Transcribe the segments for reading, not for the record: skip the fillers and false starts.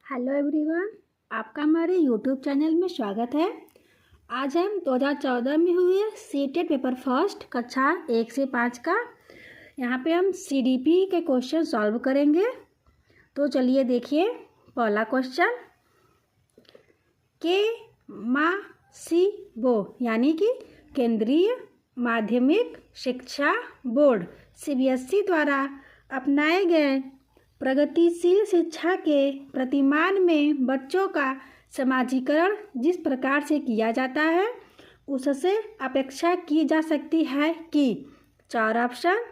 Hello everyone, आपका हमारे YouTube channel में स्वागत है। आज हम 2014 में हुए सीटेट पेपर फर्स्ट कक्षा 1 से 5 का यहाँ पे हम सीडीपी के क्वेश्चन सॉल्व करेंगे। तो चलिए देखिए, पहला क्वेश्चन के मा सी बो यानी कि केंद्रीय माध्यमिक शिक्षा बोर्ड सीबीएसई द्वारा अपनाए गए प्रगतिशील शिक्षा के प्रतिमान में बच्चों का समाजीकरण जिस प्रकार से किया जाता है उससे अपेक्षा की जा सकती है कि 4 ऑप्शन।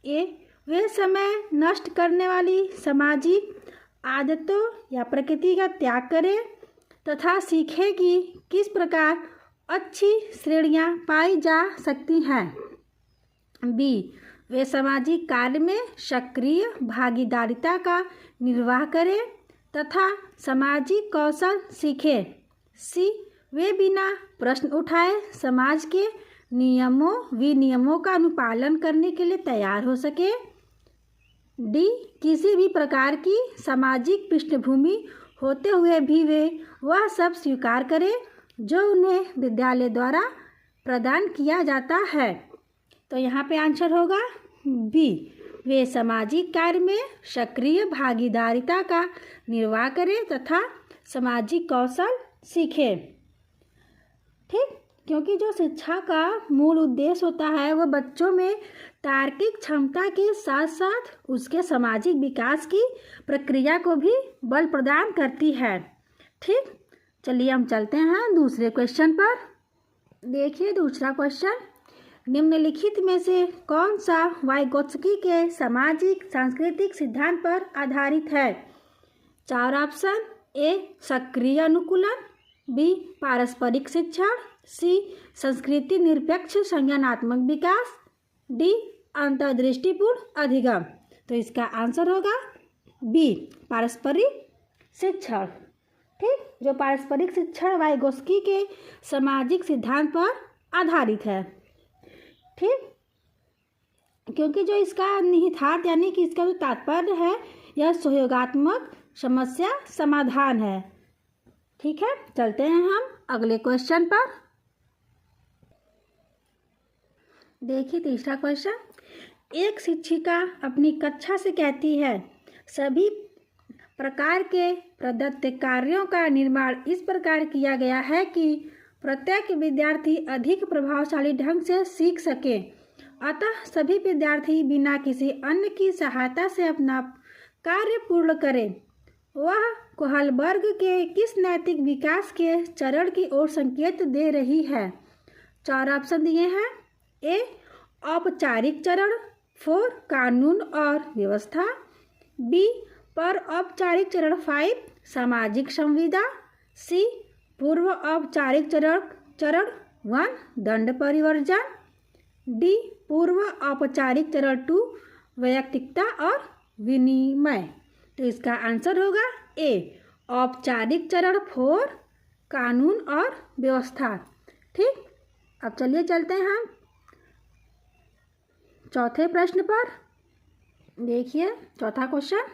ए, वे समय नष्ट करने वाली सामाजिक आदतों या प्रकृति का त्याग करें तथा सीखें कि किस प्रकार अच्छी श्रेणियां पाई जा सकती हैं। बी, वे सामाजिक कार्य में सक्रिय भागीदारिता का निर्वाह करें तथा सामाजिक कौशल सीखें। सी, वे बिना प्रश्न उठाए समाज के नियमों विनियमों का अनुपालन करने के लिए तैयार हो सके। डी, किसी भी प्रकार की सामाजिक पृष्ठभूमि होते हुए भी वे वह सब स्वीकार करें जो उन्हें विद्यालय द्वारा प्रदान किया जाता है। तो यहाँ पे आंसर होगा बी, वे सामाजिक कार्य में सक्रिय भागीदारिता का निर्वाह करें तथा सामाजिक कौशल सीखें। ठीक, क्योंकि जो शिक्षा का मूल उद्देश्य होता है वह बच्चों में तार्किक क्षमता के साथ साथ उसके सामाजिक विकास की प्रक्रिया को भी बल प्रदान करती है। ठीक, चलिए हम चलते हैं दूसरे क्वेश्चन पर। देखिए दूसरा क्वेश्चन, निम्नलिखित में से कौन सा वाइगोत्स्की के सामाजिक सांस्कृतिक सिद्धांत पर आधारित है। 4 ऑप्शन। ए, सक्रिय अनुकूलन। बी, पारस्परिक शिक्षण। सी, संस्कृति निरपेक्ष संज्ञानात्मक विकास। डी, अंतर्दृष्टिपूर्ण अधिगम। तो इसका आंसर होगा बी, पारस्परिक शिक्षण। ठीक, जो पारस्परिक शिक्षण वाइगोत्स्की के सामाजिक सिद्धांत पर आधारित है। ठीक, क्योंकि जो इसका निहितार्थ यानी कि इसका जो तात्पर्य है यह सहयोगात्मक समस्या समाधान है। ठीक है, चलते हैं हम अगले क्वेश्चन पर। देखिए तीसरा क्वेश्चन, एक शिक्षिका अपनी कक्षा से कहती है सभी प्रकार के प्रदत्त कार्यों का निर्माण इस प्रकार किया गया है कि प्रत्येक विद्यार्थी अधिक प्रभावशाली ढंग से सीख सके, अतः सभी विद्यार्थी बिना किसी अन्य की सहायता से अपना कार्य पूर्ण करें। वह कोहलबर्ग के किस नैतिक विकास के चरण की ओर संकेत दे रही है। 4 ऑप्शन दिए हैं। ए, औपचारिक चरण। 4, कानून और व्यवस्था। बी, पर औपचारिक चरण। 5, सामाजिक संविदा। सी, पूर्व औपचारिक चरण 1, दंड परिवर्जन। डी, पूर्व औपचारिक चरण 2, वैयक्तिकता और विनिमय। तो इसका आंसर होगा ए, औपचारिक चरण 4, कानून और व्यवस्था। ठीक, अब चलिए चलते हैं हम चौथे प्रश्न पर। देखिए चौथा क्वेश्चन,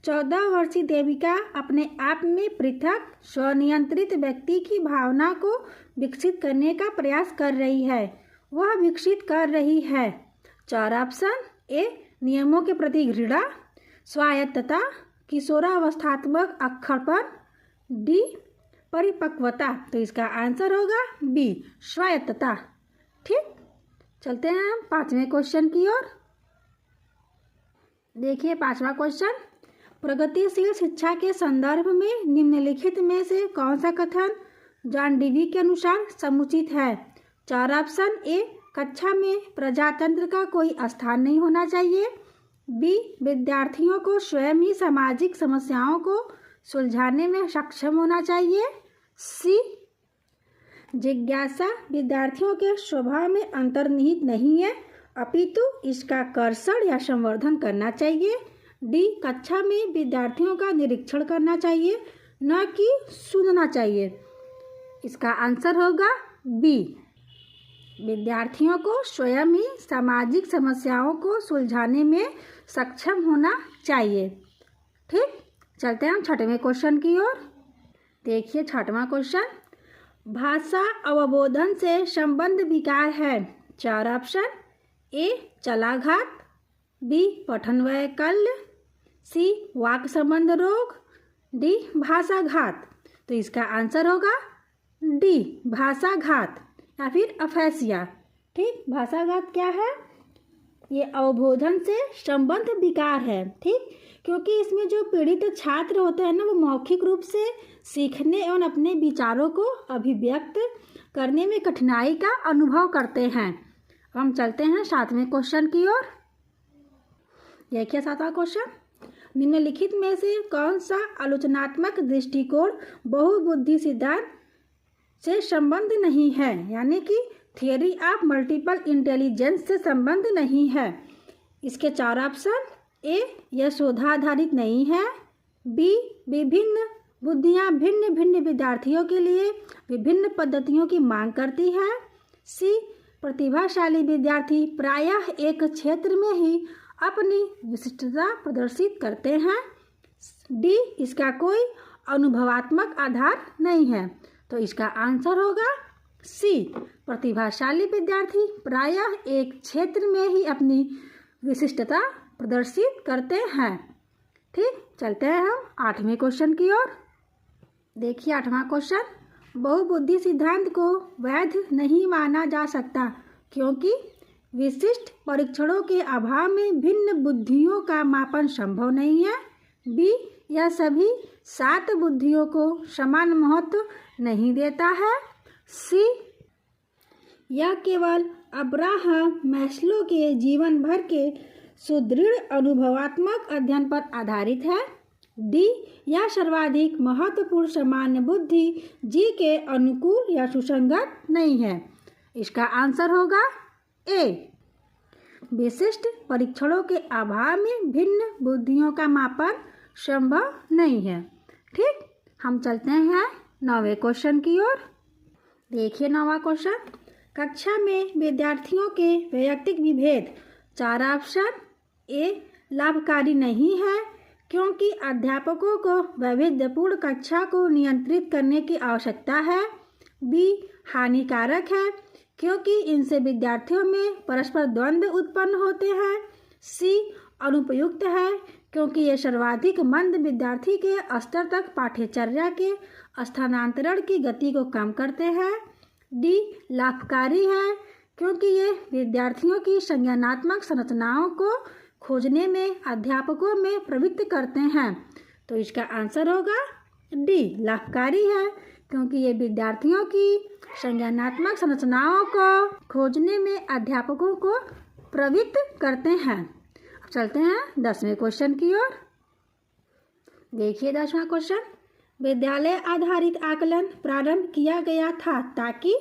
14 वर्षीय देविका अपने आप में पृथक स्वनियंत्रित व्यक्ति की भावना को विकसित करने का प्रयास कर रही है। वह विकसित कर रही है। 4 ऑप्शन। ए, नियमों के प्रति घृणा। स्वायत्तता, किशोरावस्थात्मक अक्षरपन। डी, परिपक्वता। तो इसका आंसर होगा बी, स्वायत्तता। ठीक, चलते हैं हम 5वें क्वेश्चन की ओर। देखिए 5वां क्वेश्चन, प्रगतिशील शिक्षा के संदर्भ में निम्नलिखित में से कौन सा कथन जॉन डीवी के अनुसार समुचित है। 4 ऑप्शन। ए, कक्षा में प्रजातंत्र का कोई स्थान नहीं होना चाहिए। बी, विद्यार्थियों को स्वयं ही सामाजिक समस्याओं को सुलझाने में सक्षम होना चाहिए। सी, जिज्ञासा विद्यार्थियों के स्वभाव में अंतर्निहित नहीं है अपितु इसका कर्षण या संवर्धन करना चाहिए। डी, कक्षा में विद्यार्थियों का निरीक्षण करना चाहिए न कि सुनना चाहिए। इसका आंसर होगा बी, विद्यार्थियों को स्वयं ही सामाजिक समस्याओं को सुलझाने में सक्षम होना चाहिए। ठीक, चलते हैं हम छठवें क्वेश्चन की ओर। देखिए छठवां क्वेश्चन, भाषा अवबोधन से संबंध विकार है। 4 ऑप्शन, ए चलाघात, बी पठन वैकल्य, सी वाक संबंध रोग, डी भाषाघात। तो इसका आंसर होगा डी भाषाघात या फिर अफेसिया। ठीक, भाषाघात क्या है? ये अवबोधन से संबंध विकार है। ठीक, क्योंकि इसमें जो पीड़ित छात्र होते हैं ना, वो मौखिक रूप से सीखने एवं अपने विचारों को अभिव्यक्त करने में कठिनाई का अनुभव करते हैं। हम चलते हैं 7वें क्वेश्चन की ओर। देखिए 7वां क्वेश्चन, निम्नलिखित में से कौन सा आलोचनात्मक दृष्टिकोण बहुबुद्धि सिद्धांत से संबंध नहीं है, यानी कि थियरी ऑफ मल्टीपल इंटेलिजेंस से संबंध नहीं है। इसके 4 ऑप्शन, ए यह शोधाधारित नहीं है, बी विभिन्न बुद्धियां भिन्न भिन्न विद्यार्थियों के लिए विभिन्न पद्धतियों की मांग करती है, सी प्रतिभाशाली विद्यार्थी प्रायः एक क्षेत्र में ही अपनी विशिष्टता प्रदर्शित करते हैं, डी इसका कोई अनुभवात्मक आधार नहीं है। तो इसका आंसर होगा सी प्रतिभाशाली विद्यार्थी प्रायः एक क्षेत्र में ही अपनी विशिष्टता प्रदर्शित करते हैं। ठीक, चलते हैं हम 8वें क्वेश्चन की ओर। देखिए 8वां क्वेश्चन, बहुबुद्धि सिद्धांत को वैध नहीं माना जा सकता क्योंकि विशिष्ट परीक्षणों के अभाव में भिन्न बुद्धियों का मापन संभव नहीं है, बी यह सभी 7 बुद्धियों को समान महत्व नहीं देता है, सी यह केवल अब्राहम मैस्लो के जीवन भर के सुदृढ़ अनुभवात्मक अध्ययन पर आधारित है, डी यह सर्वाधिक महत्वपूर्ण सामान्य बुद्धि जी के अनुकूल या सुसंगत नहीं है। इसका आंसर होगा ए विशिष्ट परीक्षणों के अभाव में भिन्न बुद्धियों का मापन संभव नहीं है। ठीक, हम चलते हैं 9वें क्वेश्चन की ओर। देखिए 9वां क्वेश्चन, कक्षा में विद्यार्थियों के वैयक्तिक विभेद। 4 ऑप्शन, ए लाभकारी नहीं है क्योंकि अध्यापकों को वैविध्यपूर्ण कक्षा को नियंत्रित करने की आवश्यकता है, बी हानिकारक है क्योंकि इनसे विद्यार्थियों में परस्पर द्वंद्व उत्पन्न होते हैं, सी अनुपयुक्त है क्योंकि ये सर्वाधिक मंद विद्यार्थी के स्तर तक पाठ्यचर्या के स्थानांतरण की गति को कम करते हैं, डी लाभकारी है क्योंकि ये विद्यार्थियों की संज्ञानात्मक संरचनाओं को खोजने में अध्यापकों में प्रवृत्त करते हैं। तो इसका आंसर होगा डी लाभकारी है क्योंकि ये विद्यार्थियों की संज्ञानात्मक संरचनाओं को खोजने में अध्यापकों को प्रवृत्त करते हैं। अब चलते हैं 10वें क्वेश्चन की ओर। देखिए 10वां क्वेश्चन, विद्यालय आधारित आकलन प्रारंभ किया गया था ताकि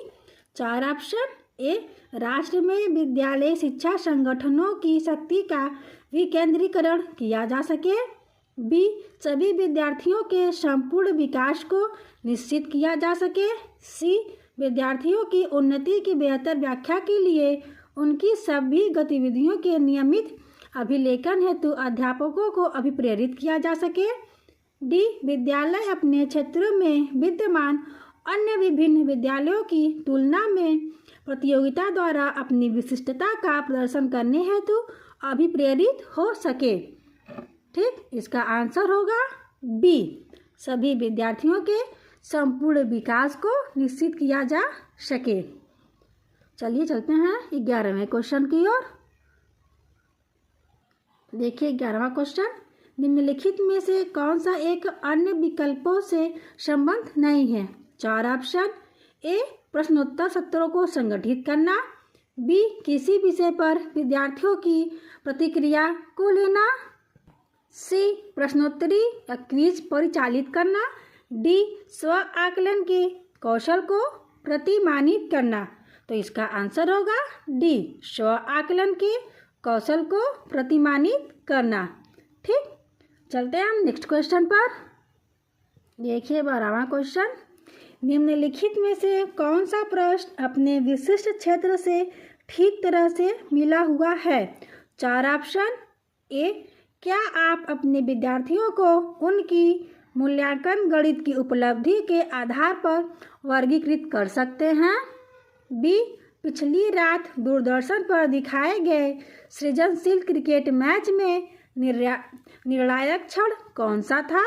4 ऑप्शन, ए राष्ट्र में विद्यालय शिक्षा संगठनों की शक्ति का विकेंद्रीकरण किया जा सके, बी सभी विद्यार्थियों के संपूर्ण विकास को निश्चित किया जा सके, सी विद्यार्थियों की उन्नति की बेहतर व्याख्या के लिए उनकी सभी गतिविधियों के नियमित अभिलेखन हेतु अध्यापकों को अभिप्रेरित किया जा सके, डी विद्यालय अपने क्षेत्रों में विद्यमान अन्य विभिन्न विद्यालयों की तुलना में प्रतियोगिता द्वारा अपनी विशिष्टता का प्रदर्शन करने हेतु अभिप्रेरित हो सके। ठीक, इसका आंसर होगा बी सभी विद्यार्थियों के संपूर्ण विकास को निश्चित किया जा सके। चलिए चलते हैं 11वें क्वेश्चन की ओर। देखिए 11वां क्वेश्चन, निम्नलिखित में से कौन सा एक अन्य विकल्पों से संबंध नहीं है। 4 ऑप्शन, ए प्रश्नोत्तर सत्रों को संगठित करना, बी किसी विषय पर विद्यार्थियों की प्रतिक्रिया को लेना, सी प्रश्नोत्तरी या क्विज परिचालित करना, डी स्व आकलन के कौशल को प्रतिमानित करना। तो इसका आंसर होगा डी स्व आकलन के कौशल को प्रतिमानित करना। ठीक, चलते हैं हम नेक्स्ट क्वेश्चन पर। देखिए 12वां क्वेश्चन, निम्नलिखित में से कौन सा प्रश्न अपने विशिष्ट क्षेत्र से ठीक तरह से मिला हुआ है। 4 ऑप्शन, ए क्या आप अपने विद्यार्थियों को उनकी मूल्यांकन गणित की उपलब्धि के आधार पर वर्गीकृत कर सकते हैं? बी, पिछली रात दूरदर्शन पर दिखाए गए सृजनशील क्रिकेट मैच में निर्णायक क्षण कौन सा था?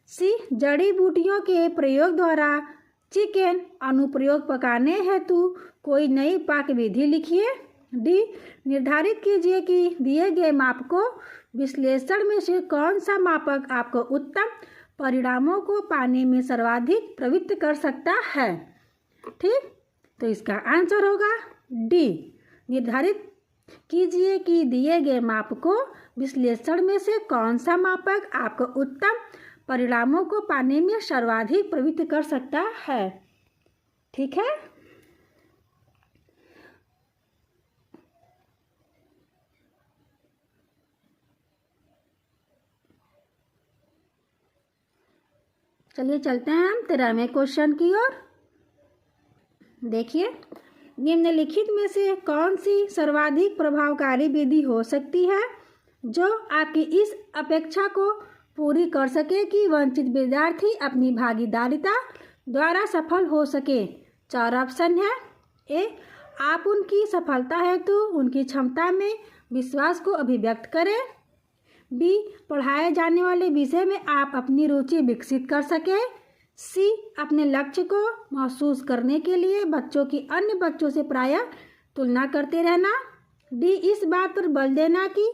सी, जड़ी बूटियों के प्रयोग द्वारा चिकन अनुप्रयोग पकाने हेतु कोई नई पाक विधि लिखिए। डी, निर्धारित कीजिए कि दिए गए मापकों विश्लेषण में से कौन सा मापक आपको उत्तम परिणामों को पाने में सर्वाधिक प्रवृत्त कर सकता है। ठीक, तो इसका आंसर होगा डी, निर्धारित कीजिए कि दिए गए मापकों विश्लेषण में से कौन सा मापक आपको उत्तम परिणामों को पाने में सर्वाधिक प्रवृत्त कर सकता है। ठीक है, चलिए चलते हैं हम 13वें क्वेश्चन की ओर। देखिए, निम्नलिखित में से कौन सी सर्वाधिक प्रभावकारी विधि हो सकती है जो आपकी इस अपेक्षा को पूरी कर सके कि वंचित विद्यार्थी अपनी भागीदारिता द्वारा सफल हो सके? 4 ऑप्शन है। ए, आप उनकी सफलता हेतु उनकी क्षमता में विश्वास को अभिव्यक्त करें। बी, पढ़ाए जाने वाले विषय में आप अपनी रुचि विकसित कर सकें। सी, अपने लक्ष्य को महसूस करने के लिए बच्चों की अन्य बच्चों से प्रायः तुलना करते रहना। डी, इस बात पर बल देना कि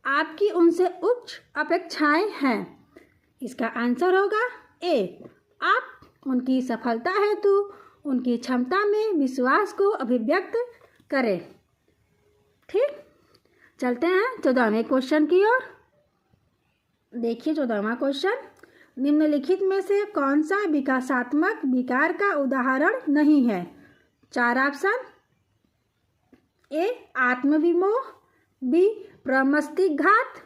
आपकी उनसे उच्च अपेक्षाएं हैं। इसका आंसर होगा ए, आप उनकी सफलता हेतु उनकी क्षमता में विश्वास को अभिव्यक्त करें। ठीक, चलते हैं 14वें क्वेश्चन की ओर। देखिए 14वां क्वेश्चन, निम्नलिखित में से कौन सा विकासात्मक विकार का उदाहरण नहीं है? 4 ऑप्शन। ए, आत्मविमोह। बी, प्रमस्तिघात।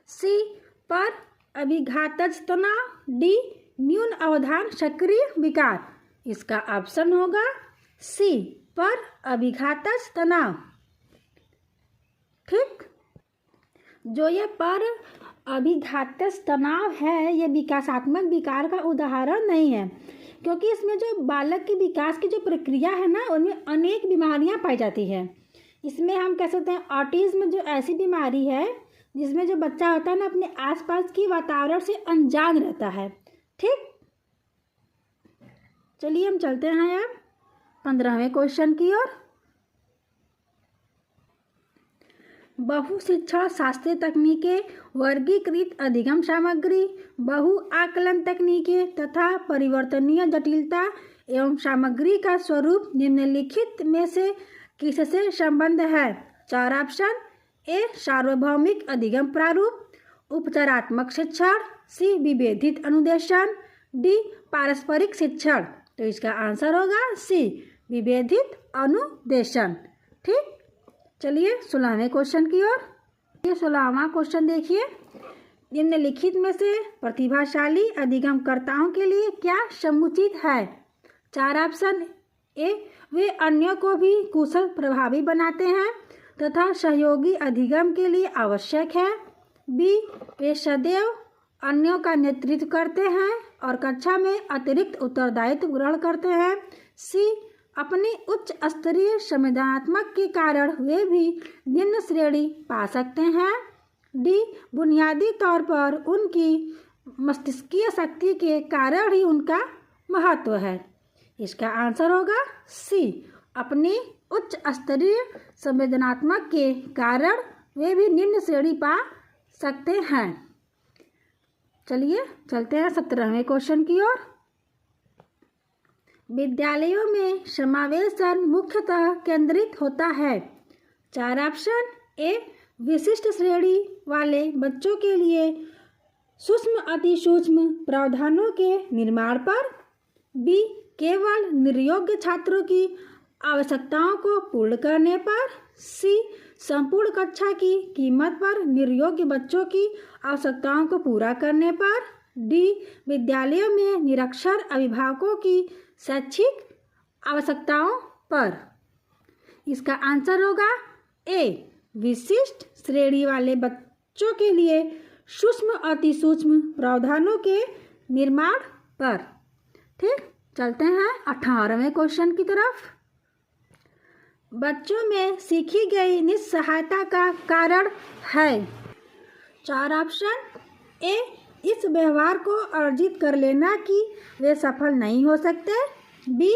सी, पर अभिघातज तनाव। डी, न्यून अवधान सक्रिय विकार। इसका ऑप्शन होगा सी, पर अभिघातज तनाव। ठीक, जो ये पर अभिघातज तनाव है ये विकासात्मक विकार का उदाहरण नहीं है, क्योंकि इसमें जो बालक के विकास की जो प्रक्रिया है ना उनमें अनेक बीमारियां पाई जाती है। इसमें हम कह सकते हैं ऑटिज्म जो ऐसी बीमारी है जिसमें जो बच्चा होता है ना अपने आसपास की वातावरण से अनजान रहता है। ठीक, चलिए हम चलते हैं अब 15वें क्वेश्चन की ओर। बहु शिक्षण शास्त्रीय तकनीकें, वर्गीकृत अधिगम सामग्री, बहु आकलन तकनीकें तथा परिवर्तनीय जटिलता एवं सामग्री का स्वरूप निम्नलिखित में से किससे संबंध है? 4 ऑप्शन। ए, सार्वभौमिक अधिगम प्रारूप। उपचारात्मक शिक्षण। सी, विभेदित अनुदेशन। डी, पारस्परिक शिक्षण। तो इसका आंसर होगा सी, विभेदित अनुदेशन। ठीक, चलिए 16वें क्वेश्चन की ओर। ये 16वां क्वेश्चन देखिए, निम्नलिखित में से प्रतिभाशाली अधिगमकर्ताओं के लिए क्या समुचित है? 4 ऑप्शन। ए, वे अन्यों को भी कुशल प्रभावी बनाते हैं तथा सहयोगी अधिगम के लिए आवश्यक है। बी, वे सदैव अन्यों का नेतृत्व करते हैं और कक्षा में अतिरिक्त उत्तरदायित्व ग्रहण करते हैं। सी, अपनी उच्च स्तरीय संवेदनात्मक के कारण वे भी निम्न श्रेणी पा सकते हैं। डी, बुनियादी तौर पर उनकी मस्तिष्कीय शक्ति के कारण ही उनका महत्व है। इसका आंसर होगा सी, अपनी उच्च स्तरीय संवेदनात्मक के कारण वे भी निम्न श्रेणी पा सकते हैं। चलिए चलते हैं 17वें क्वेश्चन की ओर। विद्यालयों में समावेशन मुख्यतः केंद्रित होता है। 4 ऑप्शन। ए, विशिष्ट श्रेणी वाले बच्चों के लिए सूक्ष्म अति सूक्ष्म प्रावधानों के निर्माण पर। बी, केवल निर्योग्य छात्रों की आवश्यकताओं को पूर्ण करने पर। सी, संपूर्ण कक्षा की कीमत पर निर्योग्य बच्चों की आवश्यकताओं को पूरा करने पर। डी, विद्यालयों में निरक्षर अभिभावकों की शैक्षिक आवश्यकताओं पर। इसका आंसर होगा ए, विशिष्ट श्रेणी वाले बच्चों के लिए सूक्ष्म अति सूक्ष्म प्रावधानों के निर्माण पर। ठीक, चलते हैं 18वें क्वेश्चन की तरफ। बच्चों में सीखी गई निस्सहायता का कारण है। 4 ऑप्शन। ए, इस व्यवहार को अर्जित कर लेना कि वे सफल नहीं हो सकते। बी,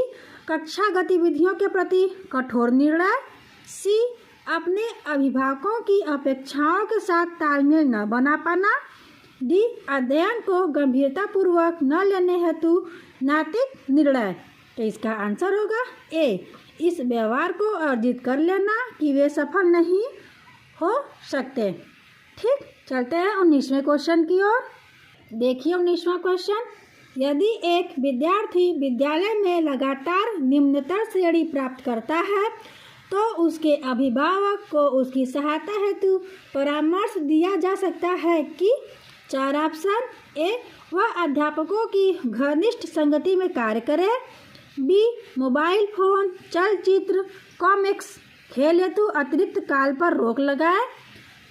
कक्षा गतिविधियों के प्रति कठोर निर्णय। सी, अपने अभिभावकों की अपेक्षाओं के साथ तालमेल न बना पाना। डी, अध्ययन को गंभीरतापूर्वक न लेने हेतु नैतिक निर्णय। तो इसका आंसर होगा ए, इस व्यवहार को अर्जित कर लेना कि वे सफल नहीं हो सकते। ठीक, चलते हैं 19वें क्वेश्चन की ओर। देखिए 19वां क्वेश्चन। यदि एक विद्यार्थी विद्यालय में लगातार निम्नतर श्रेणी प्राप्त करता है तो उसके अभिभावक को उसकी सहायता हेतु परामर्श दिया जा सकता है कि। 4 ऑप्शन। ए, वह अध्यापकों की घनिष्ठ संगति में कार्य करे। बी, मोबाइल फोन, चलचित्र, कॉमिक्स, खेल हेतु अतिरिक्त काल पर रोक लगाए।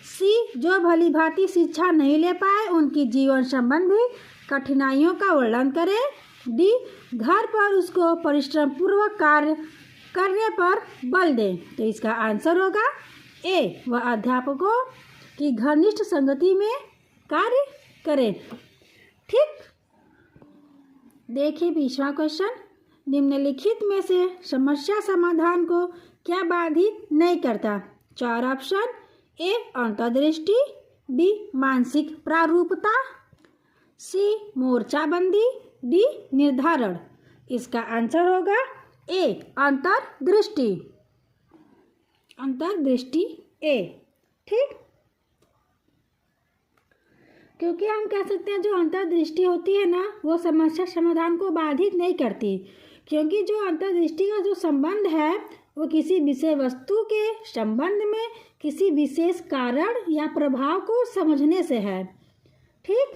सी, जो भली भांति शिक्षा नहीं ले पाए उनकी जीवन संबंधी कठिनाइयों का वर्णन करे। डी, घर पर उसको परिश्रम पूर्वक कार्य करने पर बल दे। तो इसका आंसर होगा ए, वह अध्यापकों की घनिष्ठ संगति में कार्य करे। ठीक, देखिए 20वां क्वेश्चन। निम्नलिखित में से समस्या समाधान को क्या बाधित नहीं करता। 4 ऑप्शन। ए, अंतर्दृष्टि। बी, मानसिक प्रारूपता। सी, मोर्चाबंदी। डी, निर्धारण। इसका आंसर होगा ए, अंतर्दृष्टि। अंतर्दृष्टि ए। ठीक, क्योंकि हम कह सकते हैं जो अंतर्दृष्टि होती है ना वो समस्या समाधान को बाधित नहीं करती, क्योंकि जो अंतर्दृष्टि का जो संबंध है वो किसी विषय वस्तु के संबंध में किसी विशेष कारण या प्रभाव को समझने से है। ठीक,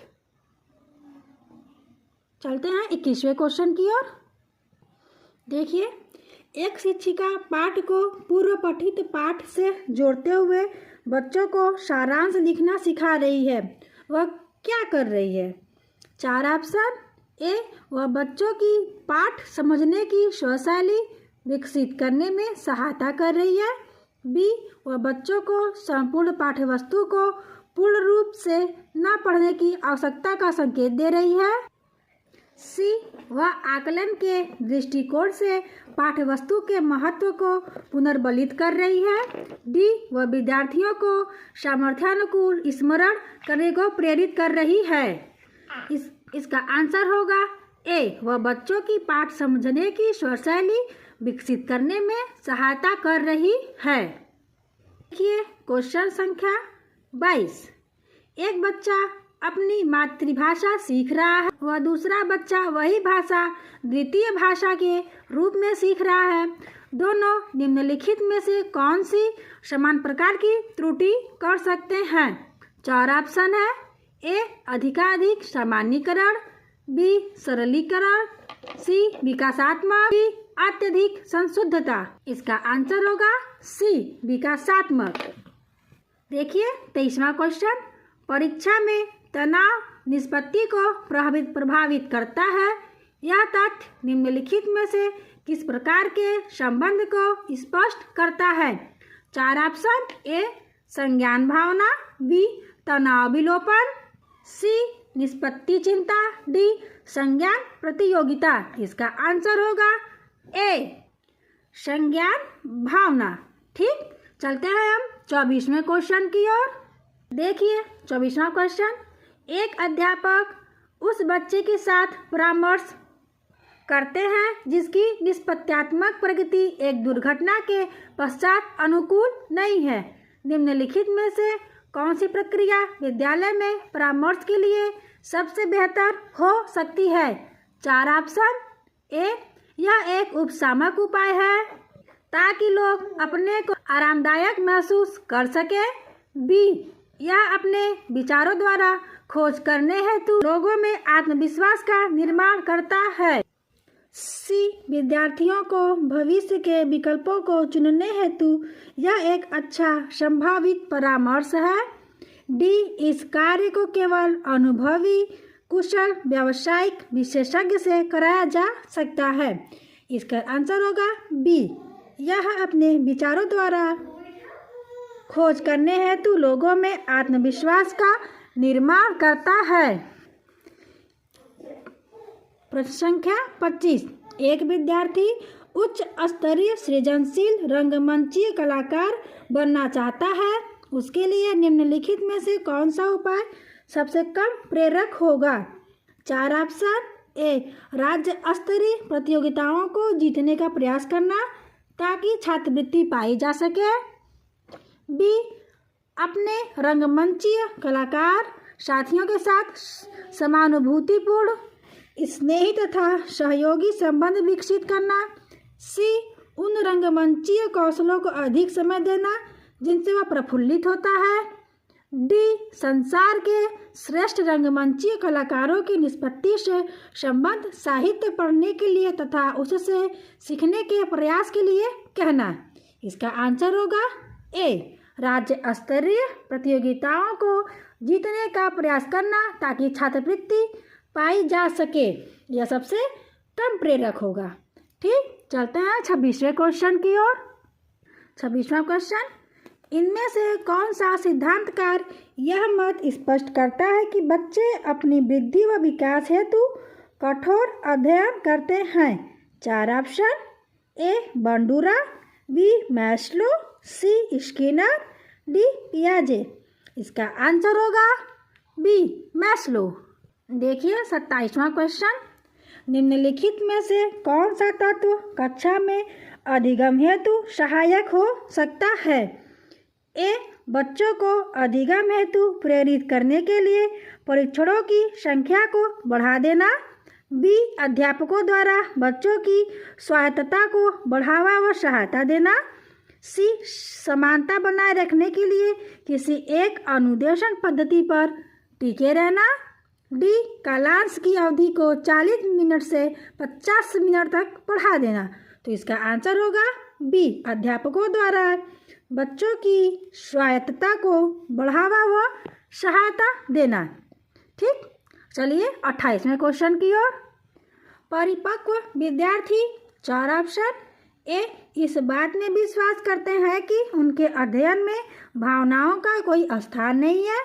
चलते हैं 21वें क्वेश्चन की ओर। देखिए, एक शिक्षिका पाठ को पूर्व पठित पाठ से जोड़ते हुए बच्चों को सारांश लिखना सिखा रही है। वह क्या कर रही है। 4 ऑप्शन। ए, वह बच्चों की पाठ समझने की स्वशैली विकसित करने में सहायता कर रही है। बी, वह बच्चों को संपूर्ण पाठ्यवस्तु को पूर्ण रूप से न पढ़ने की आवश्यकता का संकेत दे रही है। सी, वह आकलन के दृष्टिकोण से पाठ्यवस्तु के महत्व को पुनर्बलित कर रही है। डी, वह विद्यार्थियों को सामर्थ्यानुकूल स्मरण करने को प्रेरित कर रही है। इसका आंसर होगा ए, वह बच्चों की पाठ समझने की स्वशैली विकसित करने में सहायता कर रही है। देखिए क्वेश्चन संख्या 22। एक बच्चा अपनी मातृभाषा सीख रहा है, वह दूसरा बच्चा वही भाषा द्वितीय भाषा के रूप में सीख रहा है। दोनों निम्नलिखित में से कौन सी समान प्रकार की त्रुटि कर सकते हैं। 4 ऑप्शन है। ए, अधिकाधिक सामान्यीकरण। बी, सरलीकरण। सी, विकासात्मक। डी, अत्यधिक संशुद्धता। इसका आंसर होगा सी, विकासात्मक। देखिए 23वां क्वेश्चन। परीक्षा में तनाव निष्पत्ति को प्रभावित करता है। यह तथ्य निम्नलिखित में से किस प्रकार के संबंध को स्पष्ट करता है। 4 ऑप्शन। ए, संज्ञान भावना। बी, तनाव विलोपन। सी, निष्पत्ति चिंता। डी, संज्ञान प्रतियोगिता। इसका आंसर होगा ए, संज्ञान भावना। ठीक, चलते हैं हम 24वें क्वेश्चन की ओर। देखिए 24वां क्वेश्चन। एक अध्यापक उस बच्चे के साथ परामर्श करते हैं जिसकी निष्पत्त्यात्मक प्रगति एक दुर्घटना के पश्चात अनुकूल नहीं है। निम्नलिखित में से कौन सी प्रक्रिया विद्यालय में परामर्श के लिए सबसे बेहतर हो सकती है। 4 ऑप्शन। ए, यह एक उपशामक उपाय है ताकि लोग अपने को आरामदायक महसूस कर सके। बी, यह अपने विचारों द्वारा खोज करने हेतु लोगों में आत्मविश्वास का निर्माण करता है। सी, विद्यार्थियों को भविष्य के विकल्पों को चुनने हेतु यह एक अच्छा संभावित परामर्श है। डी इस कार्य को केवल अनुभवी कुशल व्यावसायिक विशेषज्ञ से कराया जा सकता है। इसका आंसर होगा बी। यह अपने विचारों द्वारा खोज करने हेतु लोगों में आत्मविश्वास का निर्माण करता है। प्रश्न संख्या 25। एक विद्यार्थी उच्च स्तरीय सृजनशील रंगमंचीय कलाकार बनना चाहता है। उसके लिए निम्नलिखित में से कौन सा उपाय सबसे कम प्रेरक होगा? 4 ऑप्शन। ए, राज्य स्तरीय प्रतियोगिताओं को जीतने का प्रयास करना ताकि छात्रवृत्ति पाई जा सके। बी, अपने रंगमंचीय कलाकार साथियों के साथ समानुभूतिपूर्ण स्नेही तथा सहयोगी संबंध विकसित करना। सी, उन रंगमंचीय कौशलों को अधिक समय देना जिनसे वह प्रफुल्लित होता है। डी, संसार के श्रेष्ठ रंगमंचीय कलाकारों की निष्पत्ति से संबंध साहित्य पढ़ने के लिए तथा उससे सीखने के प्रयास के लिए कहना। इसका आंसर होगा ए, राज्य स्तरीय प्रतियोगिताओं को जीतने का प्रयास करना ताकि छात्रवृत्ति पाई जा सके। यह सबसे कम प्रेरक होगा। ठीक, चलते हैं 26वें क्वेश्चन की ओर। 26वां क्वेश्चन, इनमें से कौन सा सिद्धांतकार यह मत स्पष्ट करता है कि बच्चे अपनी वृद्धि व विकास हेतु कठोर अध्ययन करते हैं? 4 ऑप्शन। ए, बंडूरा, बी, मैस्लो, सी, स्किनर, डी, पियाजे। इसका आंसर होगा बी, मैस्लो। देखिए 27वां क्वेश्चन, निम्नलिखित में से कौन सा तत्व कक्षा में अधिगम हेतु सहायक हो सकता है? ए, बच्चों को अधिगम हेतु प्रेरित करने के लिए परीक्षणों की संख्या को बढ़ा देना। बी, अध्यापकों द्वारा बच्चों की स्वायत्तता को बढ़ावा व सहायता देना। सी, समानता बनाए रखने के लिए किसी एक अनुदेशन पद्धति पर टिके रहना। डी, कालांश की अवधि को 40 मिनट से 50 मिनट तक बढ़ा देना। तो इसका आंसर होगा बी, अध्यापकों द्वारा बच्चों की स्वायत्तता को बढ़ावा व सहायता देना। ठीक, चलिए 28वें क्वेश्चन की ओर। परिपक्व विद्यार्थी 4 ऑप्शन। ए, इस बात में विश्वास करते हैं कि उनके अध्ययन में भावनाओं का कोई स्थान नहीं है।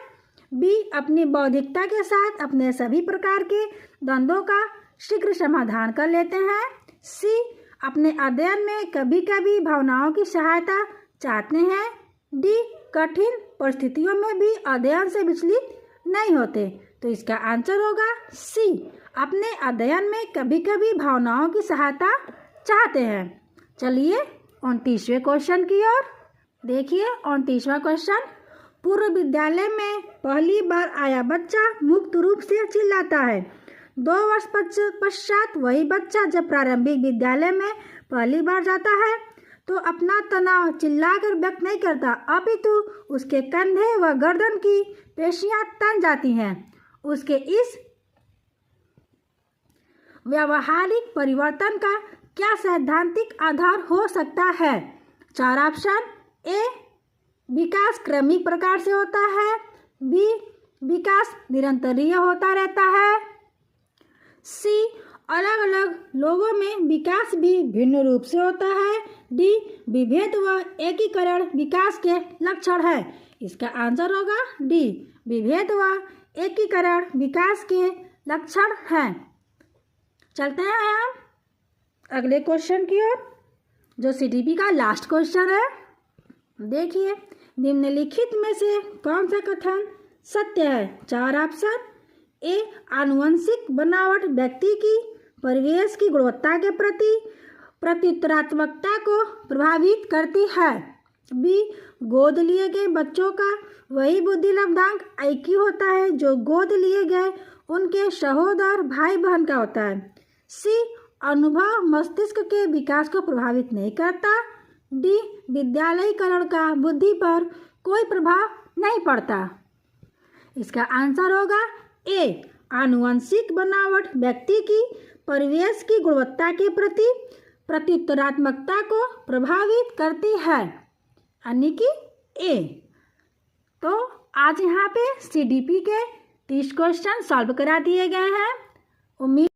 बी, अपनी बौद्धिकता के साथ अपने सभी प्रकार के द्वंद्वों का शीघ्र समाधान कर लेते हैं। सी, अपने अध्ययन में कभी कभी भावनाओं की सहायता चाहते हैं। डी, कठिन परिस्थितियों में भी अध्ययन से विचलित नहीं होते। तो इसका आंसर होगा सी, अपने अध्ययन में कभी कभी भावनाओं की सहायता चाहते हैं। चलिए 29वें क्वेश्चन की ओर। देखिए 29वां क्वेश्चन, पूर्व विद्यालय में पहली बार आया बच्चा मुक्त रूप से चिल्लाता है। 2 वर्ष पश्चात वही बच्चा जब प्रारंभिक विद्यालय में पहली बार जाता है तो अपना तनाव चिल्लाकर व्यक्त नहीं करता, अपितु उसके कंधे व गर्दन की पेशियां तन जाती हैं। उसके इस व्यावहारिक परिवर्तन का क्या सैद्धांतिक आधार हो सकता है? 4 ऑप्शन। ए, विकास क्रमिक प्रकार से होता है। बी, विकास निरंतरीय होता रहता है। सी, अलग अलग लोगों में विकास भी भिन्न रूप से होता है। डी, विभेद व एकीकरण विकास के लक्षण है। इसका आंसर होगा डी, विभेद व एकीकरण विकास के लक्षण हैं। चलते हैं हम अगले क्वेश्चन की ओर, जो सीटीपी का लास्ट क्वेश्चन है। देखिए, निम्नलिखित में से कौन सा कथन सत्य है? 4 ऑप्शन। ए, आनुवंशिक बनावट व्यक्ति की परिवेश की गुणवत्ता के प्रति प्रत्युत्तरात्मकता को प्रभावित करती है। बी, गोद लिए गए बच्चों का वही बुद्धि लब्धांक IQ होता है जो गोद लिए गए उनके सहोदर भाई बहन का होता है। सी, अनुभव मस्तिष्क के विकास को प्रभावित नहीं करता। डी, विद्यालयीकरण का बुद्धि पर कोई प्रभाव नहीं पड़ता। इसका आंसर होगा ए, आनुवंशिक बनावट व्यक्ति की परिवेश की गुणवत्ता के प्रति प्रत्युत्तरात्मकता को प्रभावित करती है, यानी कि ए। तो आज यहाँ पे CDP के 30 क्वेश्चन सॉल्व करा दिए गए हैं। उम्मीद